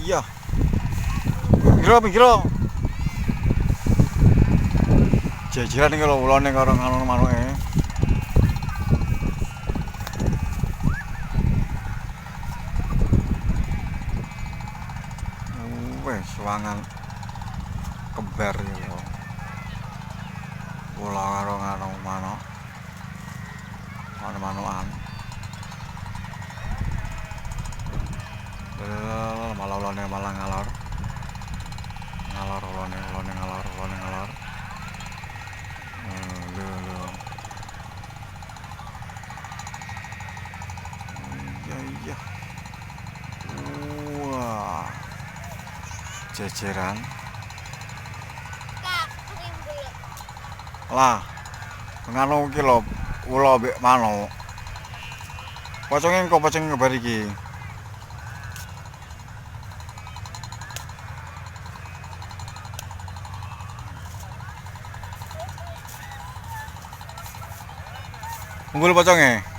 iya. Piro. Jejeran iki lho ulane karo ngono manuke. Wes wangan kembar iki lho. Ula karo ngono manuk. Manukan. Malah ulane malah ngalor. Ngalor ulane ngalor. Lho. Iya. Wah. Jejeran. Lah. Ngono iki lho, ula mbek manuk. Poconge engko pocong ngebar iki. Unggul poconge.